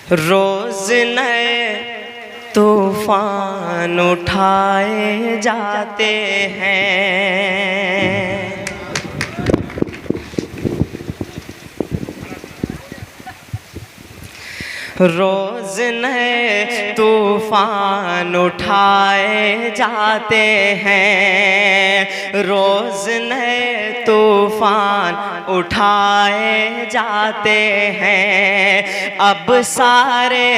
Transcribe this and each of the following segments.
रोज नए तूफान उठाए जाते हैं। रोज नए तूफान उठाए जाते हैं। रोज नए तूफान उठाए जाते हैं। अब सारे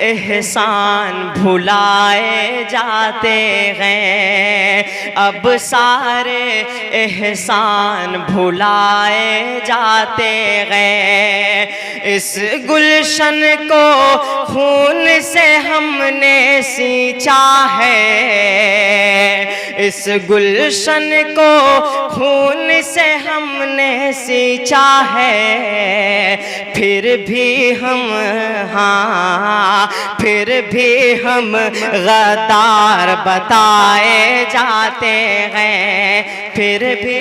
एहसान भुलाए जाते हैं। अब सारे एहसान भुलाए जाते हैं। इस गुलशन को खून से हमने सींचा है। इस गुलशन को खून से हमने सींचा है। फिर भी हम फिर भी हम गद्दार बताए जाते हैं। फिर भी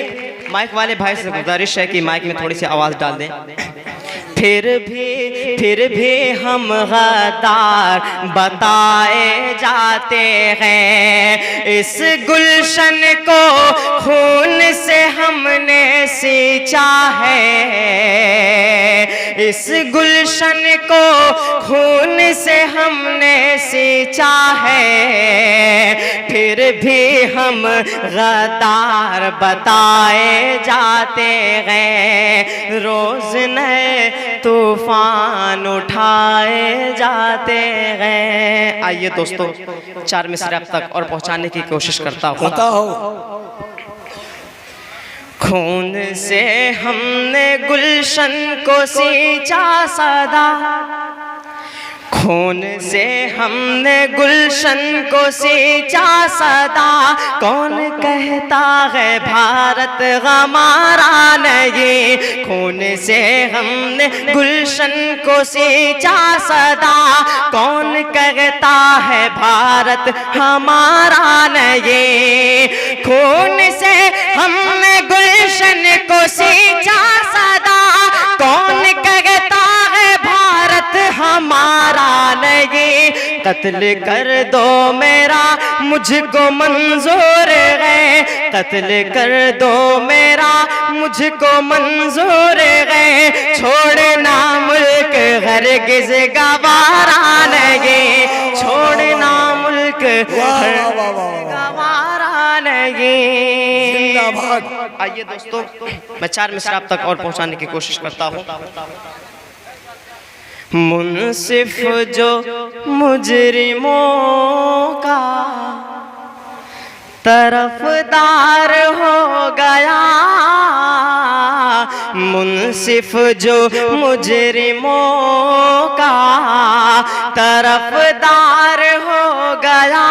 माइक वाले भाई से गुजारिश है कि माइक में थोड़ी सी आवाज़ डाल दें। फिर भी हम गद्दार बताए जाते हैं। इस गुलशन को खून से हमने सींचा है। इस गुलशन को खून से हमने सींचा है। फिर भी हम गद्दार बताए जाते हैं। रोज नए तूफान उठाए जाते हैं। आइए दोस्तों, 4 मिसरे अब तक और पहुंचाने की कोशिश करता हूँ। खून से हमने गुलशन को सींचा सदा। खून से हमने गुलशन को सींचा सदा। कौन कहता है भारत हमारा नहीं। खून से हमने गुलशन को सींचा सदा। कौन कहता है भारत हमारा नहीं। खून से हमने गुलशन को सींचा सदा। कौन कहता है भारत हमारा नहीं। कत्ल कर दो मेरा मुझको मंजूर है। कत्ल कर दो मेरा मुझको मंजूर है। छोड़ना मुल्क हरगिज़ गवारा नहीं। छोड़ना मुल्क गवारा नहीं। आइए दोस्तों, मैं 4 मिसरा अब तक और पहुंचाने की कोशिश करता हूँ। मुनसिफ जो मुजरिमों का तरफदार हो गया। मुनसिफ जो मुजरिमों का तरफदार हो गया।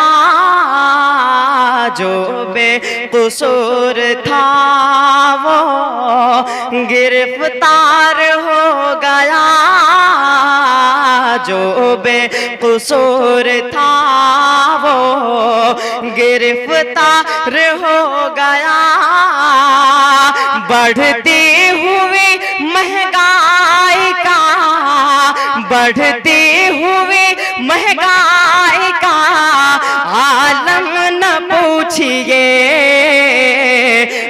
जो बेकसूर था वो गिरफ्तार हो गया। जो बेकसूर था वो गिरफ्तार हो गया। बढ़ती हुई महंगाई का, बढ़ती हुई महंगाई का आलम न पूछिए।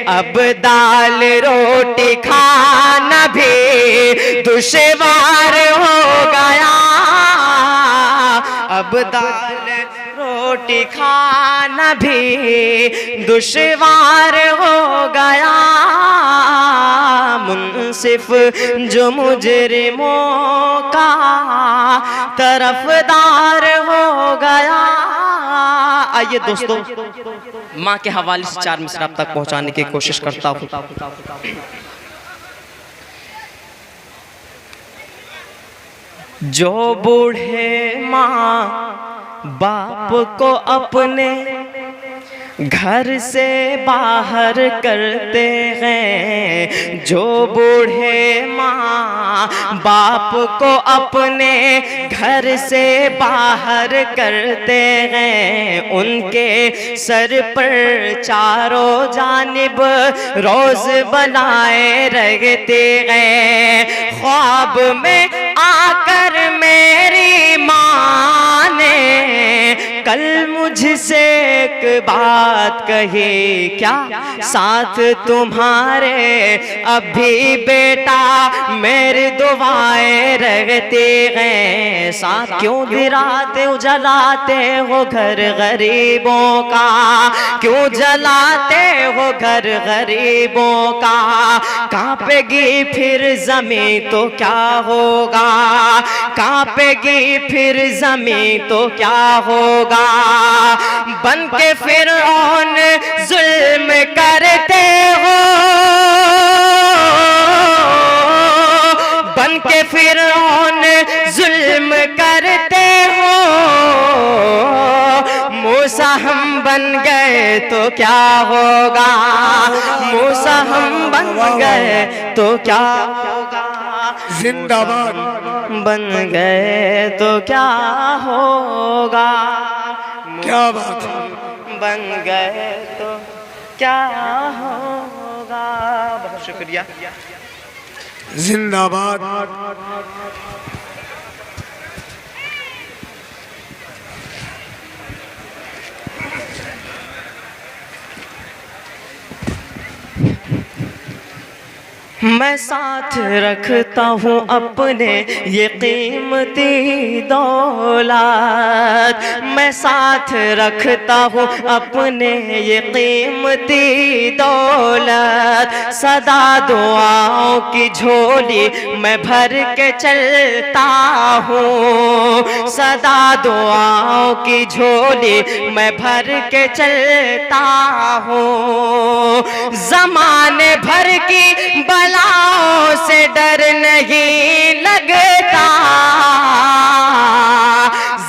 अब दाल रोटी खाना भी दुश्वार हो गया। अब दाल रोटी खाना भी दुश्वार हो गया। मुनसिफ जो मुजरिमों का तरफदार हो गया। आइए दोस्तों, माँ के हवाले से 4 मिसरा अब तक पहुंचाने की कोशिश करता हूँ। जो बूढ़े माँ बाप को अपने घर से बाहर करते हैं। जो बूढ़े माँ बाप को अपने घर से बाहर करते हैं। उनके सर पर चारों जानिब रोज बनाए रहते हैं। ख्वाब में आकर मेरी बात कही क्या, साथ तुम्हारे अभी बेटा मेरी दुआएं रहती हैं। साथ क्यों गिराते हो जलाते हो घर गरीबों का, क्यों जलाते हो घर गरीबों का। कांपेगी फिर जमीन तो क्या होगा, कांपेगी फिर जमीन तो क्या होगा। बन के फिरौन जुल्म करते हो, बन के फिरौन जुल्म करते हो। मूसा हम बन गए तो क्या होगा, मूसा हम बन गए तो क्या होगा। जिंदाबाद। बन गए तो क्या होगा, क्या बात, बन गए तो क्या होगा। बहुत शुक्रिया। जिंदाबाद। मैं साथ रखता हूँ अपने ये कीमती दौलत, मैं साथ रखता हूँ अपने ये कीमती दौलत। सदा दुआओं की झोली मैं भर के चलता हूँ, सदा दुआओं की झोली मैं भर के चलता हूँ। ज़माने भर की बलाओं से डर नहीं लगता,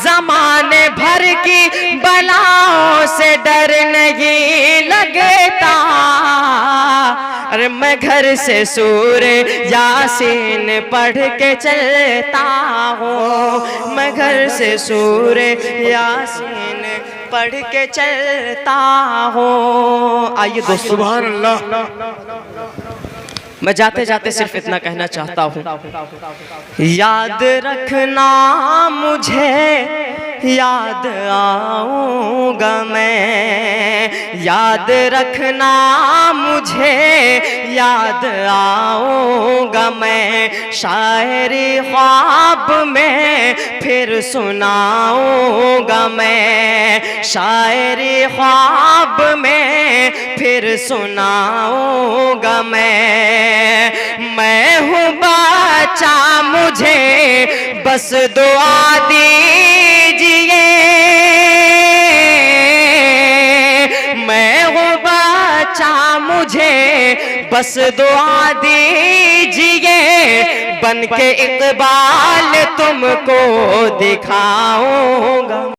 ज़माने भर की बलाओं से डर नहीं लगता। अरे मैं घर से सूरे यासीन पढ़ के चलता हूँ, मैं घर से सूरे यासीन पढ़ के चलता हूँ। आइए दोस्तों, सुभान अल्लाह। मैं जाते जाते सिर्फ इतना कहना चाहता हूँ, याद रखना मुझे याद आऊँगा मैं, याद रखना मुझे याद आऊँगा मैं। शायरी ख्वाब में फिर सुनाऊँगा मैं, शायरी ख्वाब में फिर सुनाऊँगा मैं हूँ बच्चा मुझे बस दुआ दीजिए, मैं हूँ बच्चा मुझे बस दुआ दीजिए। बन के इकबाल तुमको दिखाऊंगा।